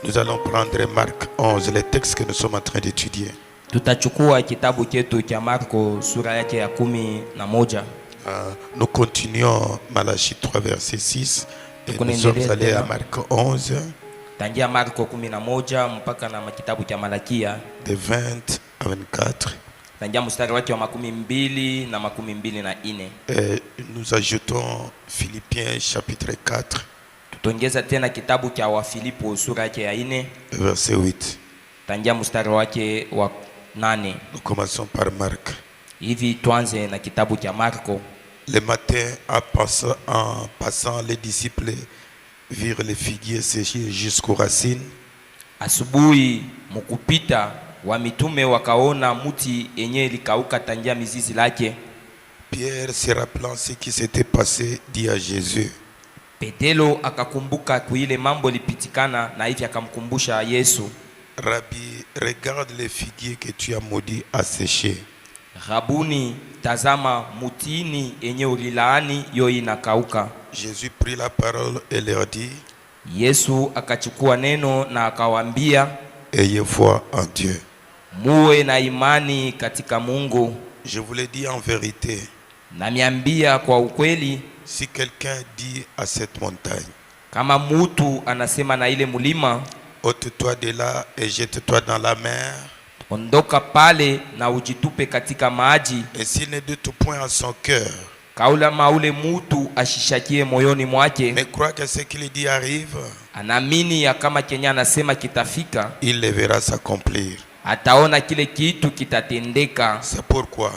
Nous allons prendre Marc 11, les textes que nous sommes en train d'étudier. Tutachukua kitabu chetu cha Marko sura yake ya 11. Nous continuons Malachie 3 verset 6 et nous sommes allés à Marc 11. Tangia Marko 11 mpaka na kitabu cha Malakia de 20 à 24. Tangia mstari wake wa 12 na 24. Et nous ajoutons Philippiens chapitre 4. Tutongeza tena kitabu cha Wafilipo sura yake ya 4 verset 8. Tangia mstari wake wa 8. Nous commençons par Marc. Hivi tuanze na kitabu cha Marko. Le matin, en passant, les disciples virent les figuiers séchés jusqu'aux racines. Asubuhi mukupita wa mitume wakaona muti yenye likauka tangia mizizi lake. Pierre, se rappelant ce qui s'était passé, dit à Jésus: Petelo akakumbuka kuile mambo lipitikana na hivi akamkumbusha Yesu. Rabbi, regarde les figuiers que tu as maudits à sécher. Rabuni, tazama mutini yenye ulilaani yo inakauka. Jésus prit la parole et leur dit: Yesu akachukua neno na akawaambia, ayez foi en Dieu. Muwe na imani katika Mungu. Je vous le dis en vérité, namiambia kwa ukweli, si quelqu'un dit à cette montagne, kama mutu anasema na ile mulima, ôte-toi de là et jette-toi dans la mer, ondoka pale na ujitupe katika maji, et s'il ne doute point en son cœur, kaula maule mutu ashishakie moyoni mwake, mais croit que ce qu'il dit arrive, anaamini ya kama Kenya anasema kitafika, il le verra s'accomplir. Ataona kile kitu kitatendeka. C'est pourquoi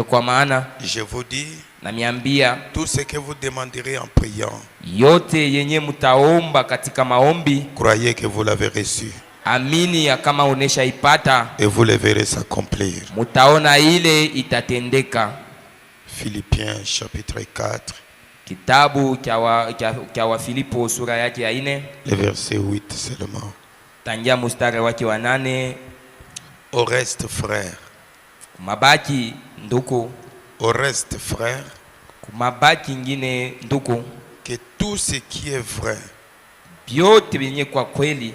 kwa maana je vous dis, namiambia, tout ce que vous demanderez en priant, yote yenye mutaomba katika maombi, croyez que vous l'avez reçu, amini ya kama unesha ipata, et vous le verrez s'accomplir. Mutaona ile itatendeka. Philippiens chapitre 4. Kitabu cha Wafilipo sura yake ya 4. Le verset 8 seulement. Tangia mstari wake wa 8. Au reste, frère. Kumabaki nduku. Au reste, frère. Kumabaki ngine nduku. Que tout ce qui est vrai, byote benye kwa kweli,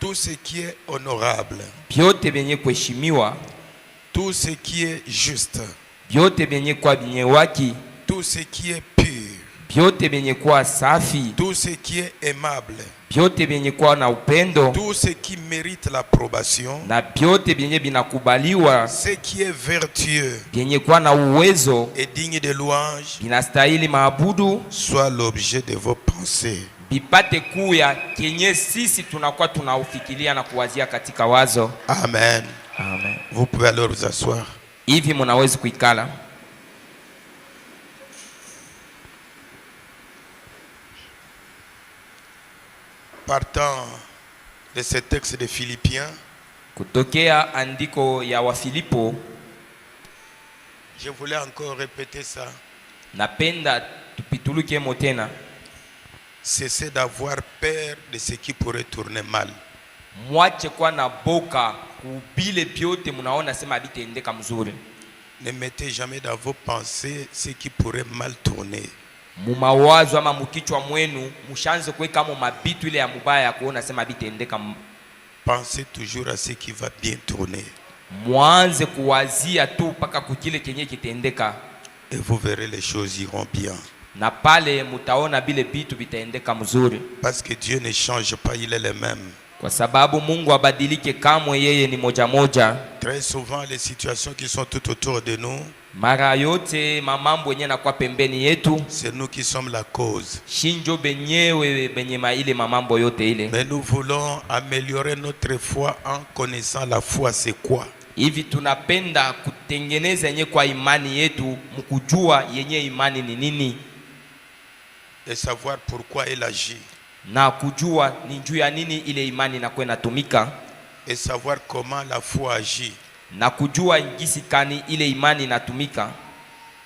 tout ce qui est honorable, byote benye kuheshimiwa, tout ce qui est juste, byote benye kwa binyewaki, tout ce qui est pur, byote benye kwa safi, tout ce qui est aimable, byote benye kwa na upendo, tout ce qui mérite l'approbation, na byote benye binakubaliwa, ce qui est vertueux, benye kwa na uwezo, et digne de louange, binastahili maabudu, soit l'objet de vos pensées. Bipate kuya kenye sisi tunakuwa tunaufikiria na kuwazia katika wazo. Amen. Amen. Vous pouvez alors vous asseoir. Hivi mnaweza kuikala. Partant de ce texte de Philippiens, kutokea andiko ya Wafilipo, je voulais encore répéter ça. Napenda tupituluke motena. Cessez d'avoir peur de ce qui pourrait tourner mal. Mwache kwa na boka kubile byote munaona sema bitendeka mzuri. Ne mettez jamais dans vos pensées ce qui pourrait mal tourner. Mumawazo ama mukichwa mwenu mushanze kuweka mo mabitu ile ya mubaya kuona sema bitendeka. Pensez toujours à ce qui va bien tourner. Mwanze kuwazia tu paka kukile kenye kitendeka. Et vous verrez, les choses iront bien. Na pale mutaona bile bitu bitaendeka mzuri. Parce que Dieu ne change pas, il est le même. Kwa sababu Mungu abadilike kamwe, yeye ni moja moja. Très souvent les situations qui sont tout autour de nous, mara yote mamambo yenye na kwa pembeni yetu, c'est nous qui sommes la cause. Shinjo benyewe benye ile mamambo yote ile. Mais nous voulons améliorer notre foi en connaissant la foi c'est quoi. Hivi tunapenda kutengeneza yenye kwa imani yetu, mkujua yenye imani ni nini, et savoir pourquoi elle agit, na kujua ni juu ya nini ile imani inakuwa inatumika, et savoir comment la foi agit, na kujua ngisi kani ile imani inatumika.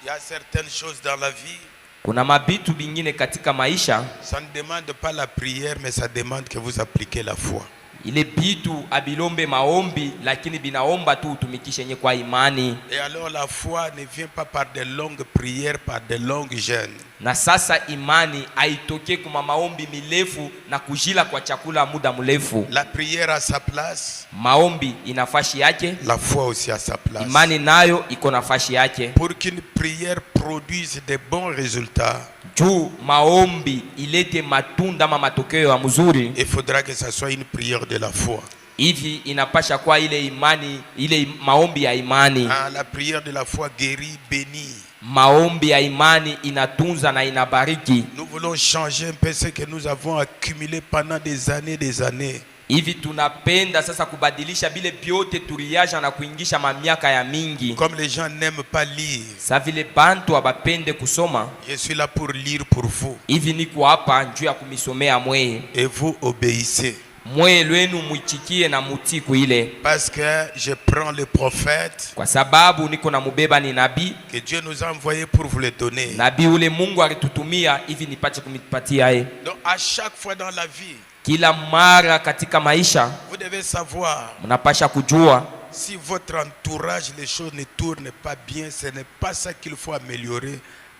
Il y a certaines choses dans la vie, kuna mabitu bingine katika maisha, ça ne demande pas la prière mais ça demande que vous appliquez la foi. ile bitu abilombe maombi, lakini binaomba tu utumikishe nye kwa imani. Et alors la foi ne vient pas par de longues prières, par de longues jeûnes. Na sasa imani haitoke kuma maombi mirefu na kujila kwa chakula muda mrefu. La prière a sa place, Maombi inafashi yake, la foi aussi a sa place. imani nayo iko nafashi yake. Pour qu'une prière produise de bons résultats, Juu maombi ilete matunda ama matokeo ya mzuri, il faudra que ça soit une prière de la foi. hivi inapasha kwa ile imani, ile maombi ya imani. La prière de la foi guérit, bénit. Maombi ya imani inatunza na inabariki. Nous voulons changer un peu ce que nous avons accumulé pendant des années. Hivi tunapenda sasa kubadilisha bile biote tuliaja na kuingisha mamiaka ya mingi. Comme les gens n'aiment pas lire, Sa vile bantu abapende kusoma, je suis là pour lire pour vous. hivi niko hapa njuu ya kumisomea mweye. Et vous obéissez. Mweye lwenu mwichikie na mutiku ile. Parce que je prends le prophète Kwa sababu niko na mubeba ni nabii. que Dieu nous a envoyé pour vous le donner. Nabii ule Mungu alitutumia hivi nipate kumipatia yeye. Donc à chaque fois dans la vie, Kila mara katika maisha vous devez savoir mnapasha kujua si votre entourage, les choses ne tournent pas bien, ce n'est pas ça qu'il faut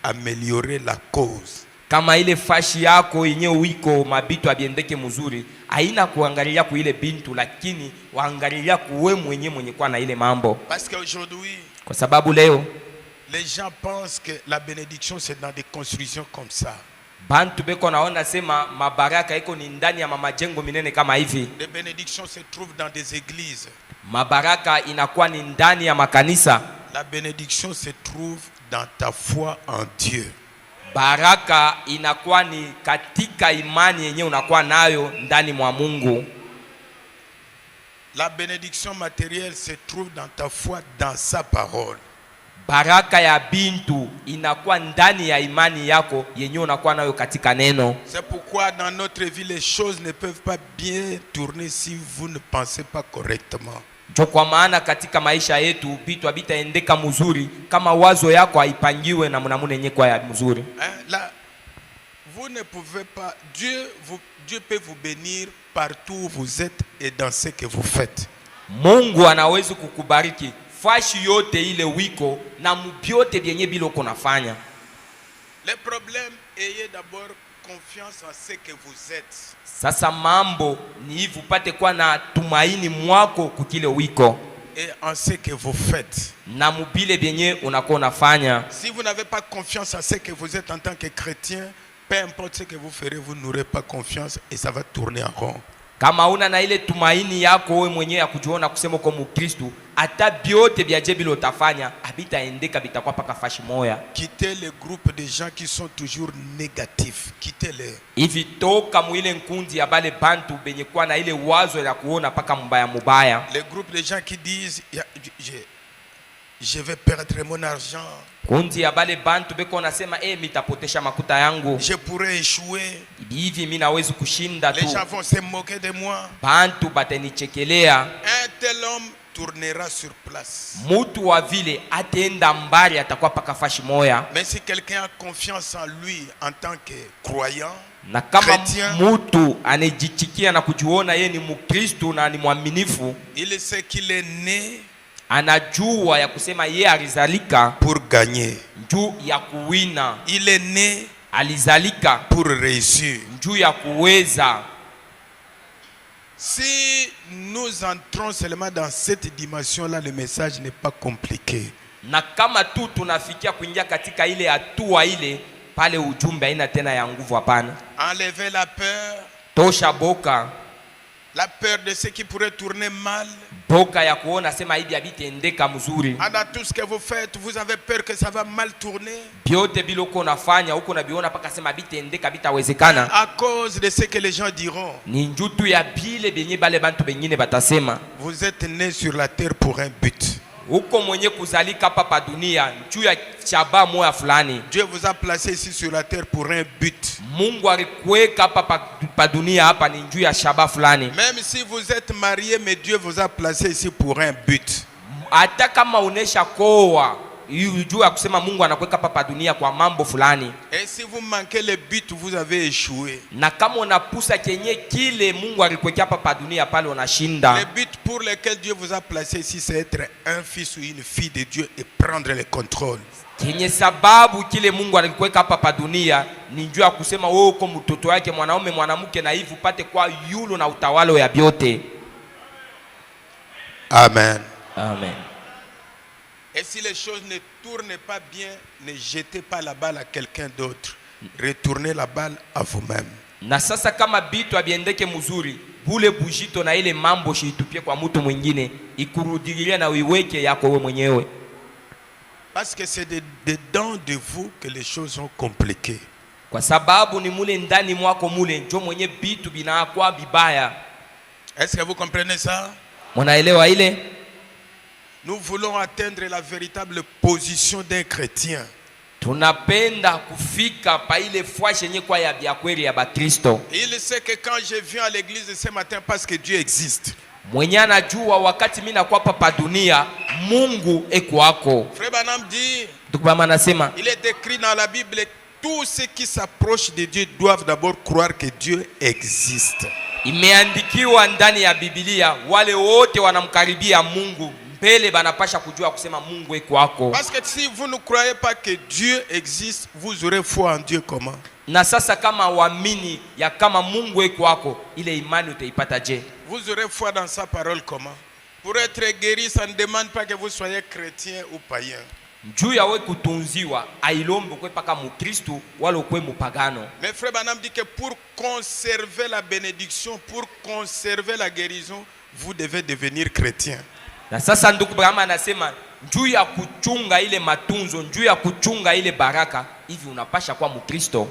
améliorer la cause. kama ile fashi yako yenye wiko mabitu abiendeke mzuri, haina kuangalia ku ile bintu, lakini waangalia kuwe mwenye kwa na ile mambo. Parce qu'aujourd'hui, Kwa sababu leo les gens pensent que la bénédiction c'est dans des constructions comme ça. bantu beko naona sema mabaraka iko ni ndani ya majengo minene kama hivi. Les bénédictions se trouvent dans des églises. Mabaraka inakuwa ni ndani ya makanisa. La bénédiction se trouve dans ta foi en Dieu. Baraka inakuwa ni katika imani yenye unakuwa nayo ndani mwa Mungu. La bénédiction matérielle se trouve dans ta foi dans sa parole. Baraka ya bintu inakuwa ndani ya imani yako yenye unakuwa nayo katika neno. C'est pourquoi dans notre vie les choses ne peuvent pas bien tourner si vous ne pensez pas correctement. Jo, kwa maana katika maisha yetu bitu habitaendeka mzuri kama wazo yako haipangiwe na mnamune yenye kwa ya mzuri. Là, vous ne pouvez pas, Dieu peut vous bénir partout où vous êtes et dans ce que vous faites. Mungu anaweza kukubariki fashi yote ile wiko na mubiote vyenye biloko nafanya. Le problème, ayez d'abord confiance en ce que vous êtes. Sasa mambo ni hivi, upate kwa na tumaini mwako kukile wiko Et en ce que vous faites. na mubile vyenye unakuwa unafanya. Si vous n'avez pas confiance en ce que vous êtes en tant que chrétien, peu importe ce que vous ferez, vous n'aurez pas confiance et ça va tourner en rond. Kama una na ile tumaini yako wewe mwenyewe ya kujiona kusema kwa Mkristo, hata biote vya jebilo utafanya habitaendeka, bitakuwa paka fashi moya. Quittez le groupe de gens qui sont toujours négatifs. Quittez-les. Hivi toka mwile nkundi ya bale bantu benye kwa na ile wazo ya kuona paka mubaya. Les groupes de gens qui disent je vais perdre mon argent. Kundi ya bale bantu beko nasema mitapotesha makuta yangu. Je pourrais échouer. Hivi mimi naweza kushinda tu. Les gens vont se moquer de moi. Bantu batanichekelea. Un tel homme tournera sur place. Mutu wa vile atenda mbali atakuwa paka fashi moya. Mais si quelqu'un a confiance en lui en tant que croyant, na kama chrétien, mutu anejichikia na kujiona yeye ni Mkristo na ni mwaminifu, il sait qu'il est né anajua ya kusema yeye alizalika pour gagner. juu ya kuwina. Il est né Alizalika pour réussir. juu ya kuweza. Si nous entrons seulement dans cette dimension-là, le message n'est pas compliqué. Na kama tu tunafikia kuingia katika ile hatua ile, pale ujumbe haina tena ya nguvu, hapana. Enlevez la peur. Tosha boka. La peur de ce qui pourrait tourner mal. Boka ya kuona sema hivi habitaendeka mzuri. Dans tout ce que vous faites, vous avez peur que ça va mal tourner. Biote biloko nafanya huko na biona paka sema habitaendeka, bitawezekana. À cause de ce que les gens diront. Ni njutu ya bile benye bale bantu bengine batasema. Vous êtes né sur la terre pour un but. Huko mwenye kuzalika hapa pa dunia juu ya chaba moya fulani. Dieu vous a placé ici sur la terre pour un but. Mungu alikuweka hapa pa dunia hapa ni juu ya shaba fulani. Même si vous êtes marié, mais Dieu vous a placé ici pour un but. Hata kama unesha koa jua kusema Mungu anakuweka hapa dunia kwa mambo fulani. Et si vous manquez le but, vous avez échoué. Na kama unapusa kenye kile Mungu alikuwekea hapa dunia, pale unashinda. Le but pour lequel Dieu vous a placé ici, c'est être un fils ou une fille de Dieu et prendre le contrôle. Kenye sababu kile Mungu alikuweka hapa dunia ni njoo ya kusema wewe uko mtoto wake, mwanaume mwanamke, na hivi upate kwa yulo na utawala ya vyote. Amen. Amen. Et si les choses ne tournent pas bien, ne jetez pas la balle à quelqu'un d'autre. Retournez la balle à vous-même. Na sasa kama bitu abiendeke mzuri, bule bujito na ile mambo shiitupie kwa mtu mwingine, ikurudilia na uiweke yako wewe mwenyewe. Parce que c'est dedans de vous que les choses sont compliquées. Kwa sababu ni mule ndani mwako mule njo mwenye bitu binakuwa bibaya. Est-ce que vous comprenez ça? Munaelewa ile? Nous voulons atteindre la véritable position d'un chrétien. Tunapenda kufika pa ile foi yenye kwa ya bya kweli ya Bakristo. Il sait que quand je viens à l'église ce matin parce que Dieu existe. Mwenye anajua wakati mimi nakuwa hapa dunia Mungu eko wako. Frère Branham dit, Tukubama nasema, il est écrit dans la Bible, tous ceux qui s'approchent de Dieu doivent d'abord croire que Dieu existe. Imeandikiwa ndani ya Biblia, wale wote wanamkaribia Mungu mbele banapasha kujua kusema Mungu eko wako. Parce que si vous ne croyez pas que Dieu existe, vous aurez foi en Dieu comment? Na sasa kama waamini ya kama Mungu eko wako, ile imani utaipata je? Vous aurez foi dans sa parole comment? Pour être guéri, ça ne demande pas que vous soyez chrétien ou païen. Juu ya wewe kutunziwa ailombe kwe paka mukristo wala kwe mupagano. Mais frère Branham dit que pour conserver la bénédiction, pour conserver la guérison, vous devez devenir chrétien. Na sasa ndugu Branham anasema juu ya kuchunga ile matunzo, juu ya kuchunga ile baraka, hivi unapasha kwa mukristo.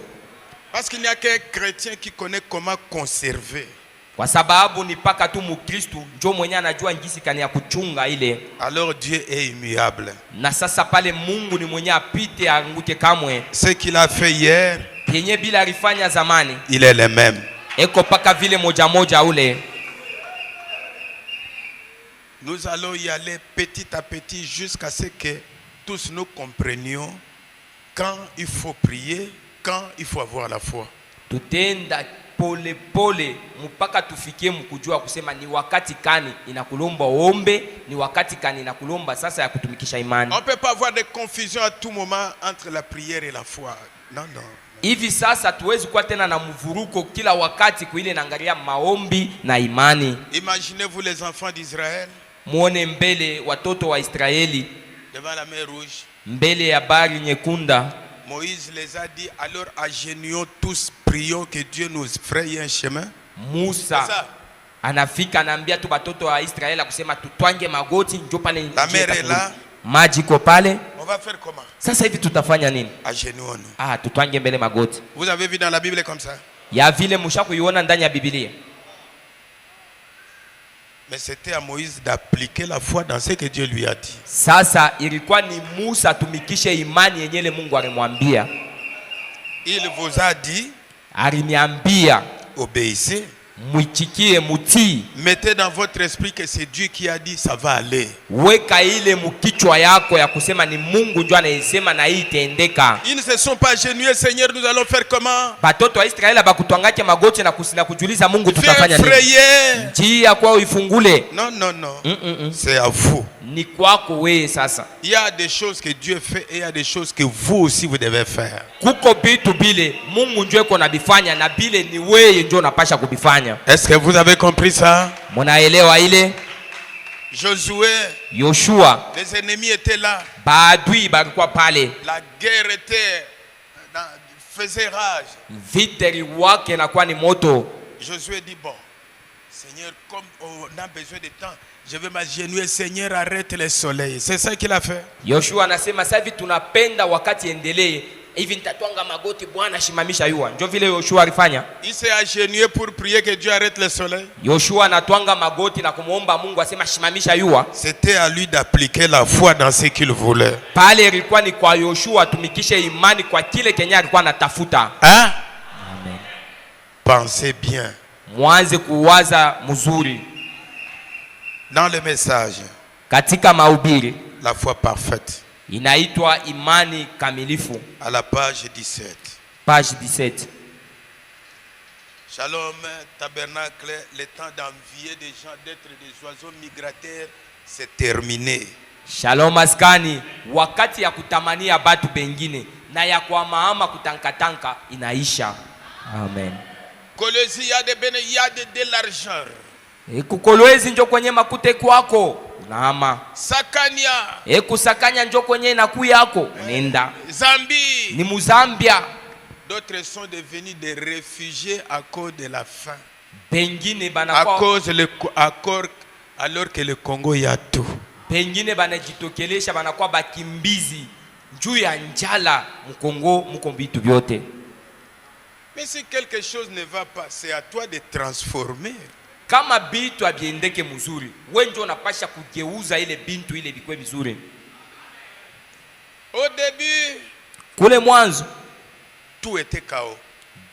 Parce qu'il n'y a qu'un chrétien qui connaît comment conserver. Kwa sababu ni paka tu mukristo njo mwenye anajua njisi kani ya kuchunga ile. Alors Dieu est immuable. Na sasa pale Mungu ni mwenye apite anguke kamwe. Ce qu'il a fait hier, Yenye bila alifanya zamani, il est le même. Eko paka vile moja moja ule. Nous allons y aller petit à petit jusqu'à ce que tous nous comprenions quand il faut prier, quand il faut avoir la foi. Tutenda pole pole mpaka tufikie mkujua kusema ni wakati kani inakulomba ombe, ni wakati kani inakulomba sasa ya kutumikisha imani. On ne peut pas avoir de confusion à tout moment entre la prière et la foi. Non, non. Hivi sasa tuwezi kuwa tena na mvuruko kila wakati kuile naangalia maombi na imani. Imaginez-vous les enfants d'Israël Muone mbele watoto wa Israeli devant la mer Rouge. mbele ya bahari nyekunda. Moïse les a dit, alors agenouillons tous, prions que Dieu nous fraye un chemin. Musa anafika anaambia tu batoto wa Israeli kusema tutwange magoti njo pale. La mer est là. Maji ko pale. On va faire comment? Sasa hivi tutafanya nini? Agenouillons-nous. Tutwange mbele magoti. Vous avez vu dans la Bible comme ça? Ya vile mushakuiona ndani ya Biblia. Mais c'était à Moïse d'appliquer la foi dans ce que Dieu lui a dit. Sasa ilikuwa ni Musa tumikishe imani yenyewe Mungu alimwambia. Il vous a dit, aliniambia obéissez. Mwichikie mutii. Mettez dans votre esprit que c'est Dieu qui a dit, ça va aller. Weka ile mukichwa yako ya kusema ni Mungu ndio anayesema na hii itaendeka. Ils ne se sont pas agenouillés, Seigneur, nous allons faire comment? Batoto wa Israeli bakutwangake magoti na kusina kujuliza Mungu tutafanya nini? Njia kwao ifungule. Non, non, non. C'est à vous. Ni kwako wewe sasa. Il y a des choses que Dieu fait et il y a des choses que vous aussi vous devez faire. Kuko bitu bile Mungu ndio eko na bifanya na bile ni wewe ndio unapasha kubifanya. Est-ce que vous avez compris ça? Munaelewa ile? Josué, Yoshua, les ennemis étaient là. Baadui balikuwa pale. La guerre faisait rage. Viteri wake na kwa ni moto. Josué dit, bon, Seigneur, comme on a besoin de temps, je vais m'agenouiller, Seigneur, arrête le soleil. C'est ça qu'il a fait. Yoshua anasema sasa hivi tunapenda wakati endelee. Hivi nitatwanga magoti Bwana shimamisha yua. Ndio vile Yoshua alifanya. Il s'est agenouillé pour prier que Dieu arrête le soleil. Yoshua anatwanga magoti na kumuomba Mungu asema shimamisha yua. C'était à lui d'appliquer la foi dans ce qu'il voulait. Pale ilikuwa ni kwa Yoshua tumikishe imani kwa kile Kenya alikuwa anatafuta. Hein? Amen. Pensez bien. Mwanze kuwaza mzuri. Dans le message, katika mahubiri, la foi parfaite. inaitwa imani kamilifu, à la page 17. page 17. Shalom, tabernacle, le temps d'envier des gens, d'être des oiseaux migrateurs, c'est terminé. Shalom maskani, wakati ya kutamania batu bengine na ya kwa maama kutankatanka inaisha. Amen. Kolwezi, il y a des béné, il y a de l'argent. Kukolwezi njo kwenye makute kwako unaama. Sakania. Kusakanya njo kwenye nakuyako nenda. Zambie. Ni Muzambia. D'autres sont devenus des réfugiés à cause de la faim. Bengine À cause alors que le Congo y a tout. Bengine banajitokelesha banakuwa bakimbizi juu ya njala mkongo mko vitu vyote. Mais si quelque chose ne va pas, c'est à toi de transformer. Kama bitu abiendeke mzuri, wewe ndio unapasha kugeuza ile bintu ile bikwe vizuri. Au début, kule mwanzo tout était chaos.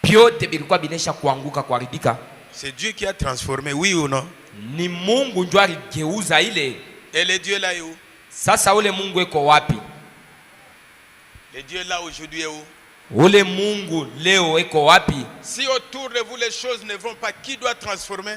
Biote bilikuwa binesha kuanguka kuharibika. C'est Dieu qui a transformé, oui ou non? Ni Mungu ndio aligeuza ile. Et le Dieu là est où? Sasa ule Mungu eko wapi? Le Dieu là aujourd'hui est où? Ule Mungu leo eko wapi? Si autour de vous les choses ne vont pas, qui doit transformer?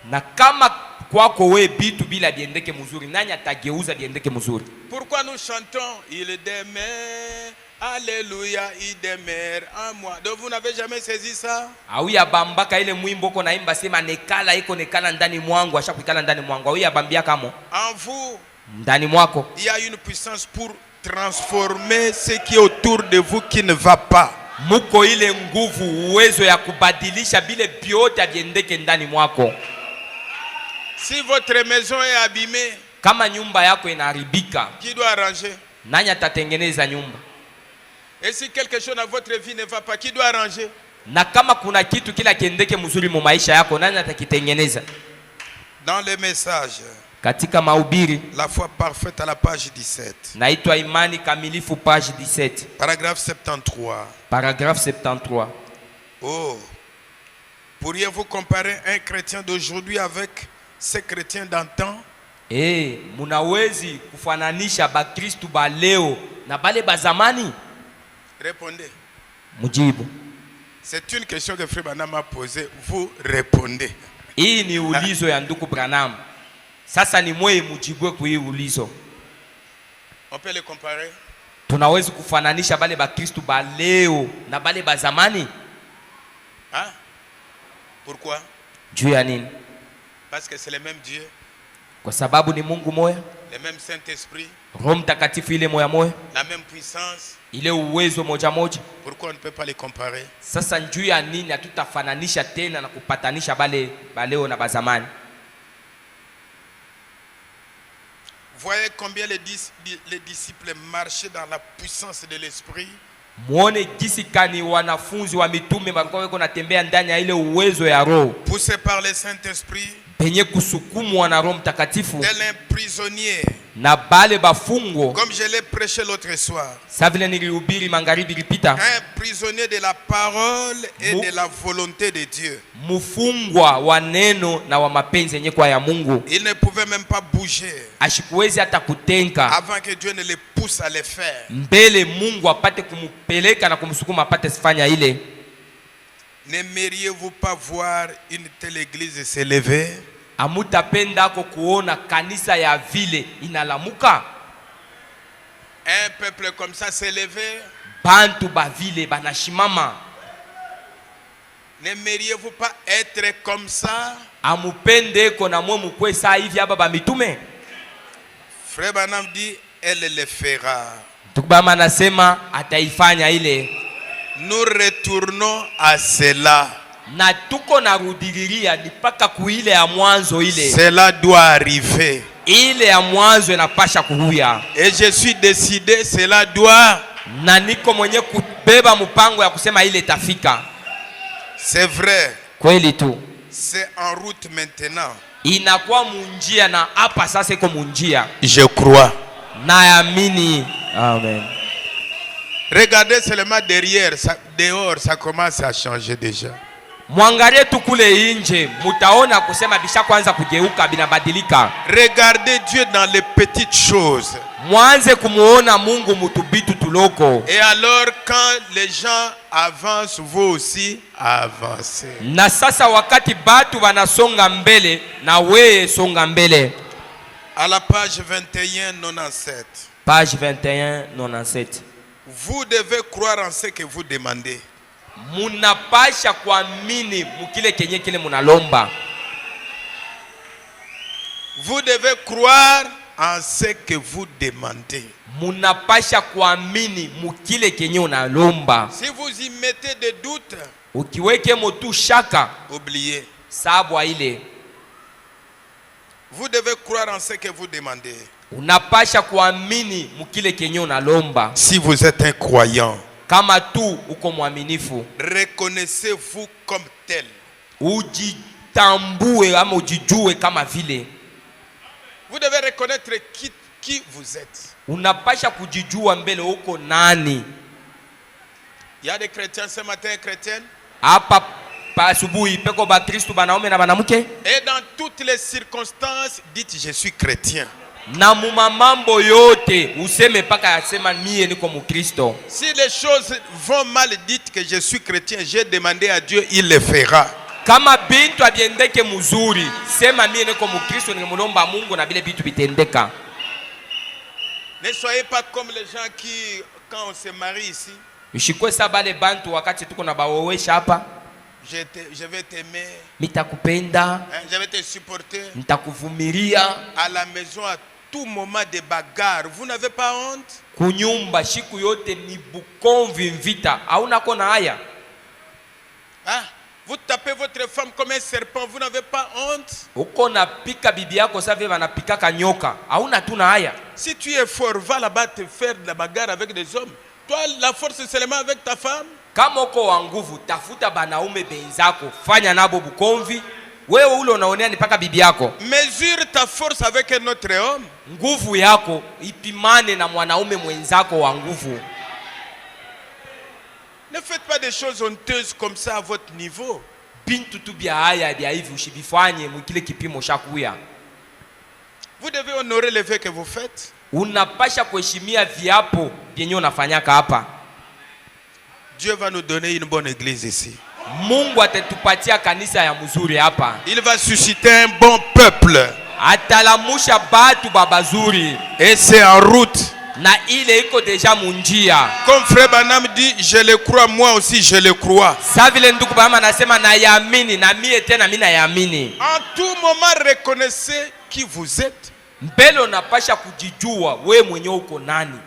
Na kama kwako we bitu bila biendeke mzuri, nani atageuza biendeke mzuri? Pourquoi nous chantons il demeure, alléluia, il demeure en moi? Donc vous n'avez jamais saisi ça? Auya bambaka ile mwimbo ko naimba sema nekala iko nekala ndani mwangu, ashakukala ndani mwangu. Auya bambia kamo en vous ndani mwako il y a une puissance pour transformer ce qui est autour de vous qui ne va pas. Muko ile nguvu, uwezo ya kubadilisha bile biote biendeke ndani mwako. Si votre maison est abîmée, kama nyumba yako inaharibika, qui doit arranger? Nani atatengeneza nyumba? Et si quelque chose dans votre vie ne va pas, qui doit arranger? Na kama kuna kitu kila kiendeke mzuri mu maisha yako, nani atakitengeneza? Dans le message, katika mahubiri, la foi parfaite à la page 17. Naitwa imani kamilifu page 17. Paragraphe 73. Paragraphe 73. Oh. Pourriez-vous comparer un chrétien d'aujourd'hui avec ces chrétiens d'antan? Munawezi kufananisha bakristu ba leo na bale ba zamani? Répondez. Mujibu. C'est une question que Frère Branham a posée. Vous répondez. Hii ni ulizo ya ndugu Branham. Sasa ni mwe mujibwe kwa hii ulizo. On peut les comparer? Tunawezi kufananisha bale bakristu ba leo na bale ba zamani? Hein? Pourquoi? Juu ya nini? Parce que c'est le même Dieu. Kwa sababu ni Mungu moya. Le même Saint-Esprit. Roho Mtakatifu ile moya moya. La même puissance. Ile uwezo moja moja. Pourquoi on ne peut pas les comparer? Sasa juu ya nini hatutafananisha tena na kupatanisha bale baleo na bazamani? Voyez combien les disciples marchaient dans la puissance de l'esprit. Muone jinsi kani wanafunzi wa mitume walikuwa wako natembea ndani ya ile uwezo ya Roho. Poussés par le Saint-Esprit. Penye kusukumwa na Roho Mtakatifu. Tel un prisonnier. Na bale bafungwa. Comme je l'ai prêché l'autre soir. Sa vile nilihubiri magharibi ilipita. Un prisonnier de la parole et de la volonté de Dieu. Mufungwa wa neno na wa mapenzi yenye kwa ya Mungu. Il ne pouvait même pas bouger. Ashikuwezi hata kutenka. Avant que Dieu ne le pousse à le faire. Mbele Mungu apate kumupeleka na kumsukuma apate sifanya ile. N'aimeriez-vous pas voir une telle église s'élever? Amutapenda ko kuona kanisa ya vile inalamuka? Un peuple comme ça s'élever? Bantu ba vile banashimama. N'aimeriez-vous pas être comme ça? Amupende ko na mwe mukwe saa hivi hapa ba mitume? Frère Branham dit elle le fera. Tukubama anasema ataifanya ile. Nous retournons à cela. Na tuko narudiliria ni paka kuile ya mwanzo ile. Cela doit arriver. Ile ya mwanzo inapasha kuhuya. Et je suis décidé, cela doit. Na niko mwenye kubeba mpango ya kusema ile tafika. C'est vrai. Kweli tu. C'est en route maintenant. Inakuwa munjia na hapa sasa iko munjia. Je crois. Naamini. Amen. Regardez seulement derrière, dehors, ça commence à changer déjà. Mwangalie tu kule nje, mutaona kusema bisha kwanza kugeuka binabadilika. Regardez Dieu dans les petites choses. Mwanze kumuona Mungu mutubitu tuloko. Et alors quand les gens avancent, vous aussi avancez. Na sasa wakati batu wanasonga mbele, na wewe songa mbele. À la page 21-97. Page 21-97. Vous devez croire en ce que vous demandez. Munapasha kuamini mukile kenye kile munalomba. Vous devez croire en ce que vous demandez. Munapasha kuamini mukile kenye unalomba. Si vous y mettez des doutes, ukiweke motu shaka, oubliez. Sabwa ile. Vous devez croire en ce que vous demandez. Unapasha kuamini mukile kenye unalomba. Si vous êtes un croyant, kama tu uko mwaminifu, reconnaissez-vous comme tel. Ujitambue ama ujijue kama vile. Vous devez reconnaître qui vous êtes. Unapasha kujijua mbele uko nani. Il y a des chrétiens ce matin, chrétiennes. Hapa asubuhi peko ba Kristo banaume na banamuke. Et dans toutes les circonstances, dites je suis chrétien. Na mumamambo yote useme paka yasema mie niko mukristo. Si les choses vont mal, dites que je suis chrétien. J'ai demandé à Dieu, il le fera. Kama bintu abiendeke muzuri, sema mie niko mukristo, nimulomba Mungu na bile bitu bitendeka. Ne soyez pas comme les gens qui, quand on se marie ici, ushikwe sabale bantu wakati tuko na bawowesha hapa. Je vais t'aimer. Mitakupenda. Je vais te supporter. Nitakuvumilia. À la maison, à tout moment de bagarre, vous n'avez pas honte? Kunyumba shiku yote ni bukonvi mvita. Hauna kona haya. Ah, vous tapez votre femme comme un serpent, vous n'avez pas honte? Uko na pika bibi yako save wanapika kanyoka. Hauna tuna haya. Si tu es fort, va là-bas te faire de la bagarre avec des hommes. Toi, la force c'est seulement avec ta femme. Kama uko wa nguvu, tafuta banaume benzako, fanya nabo bukonvi. Wewe ule unaonea ni paka bibi yako. Mesure ta force avec un autre homme. Nguvu yako ipimane na mwanaume mwenzako wa nguvu. Ne faites pas des choses honteuses comme ça à votre niveau. Bintu tu bia haya bia hivi ushibifanye mukile kipimo shakuya. Vous devez honorer les vœux que vous faites. Unapasha kuheshimia viapo vyenye unafanyaka hapa. Dieu va nous donner une bonne église ici. Mungu atatupatia kanisa ya mzuri hapa. Il va susciter un bon peuple. Atalamusha batu babazuri. Et c'est en route. Na ile iko deja munjia. Comme frère Branham dit, je le crois, moi aussi je le crois. Sa vile ndugu Branham anasema na yaamini na mie tena mimi na yaamini. En tout moment reconnaissez qui vous êtes. Mbele unapasha kujijua wewe mwenyewe uko nani.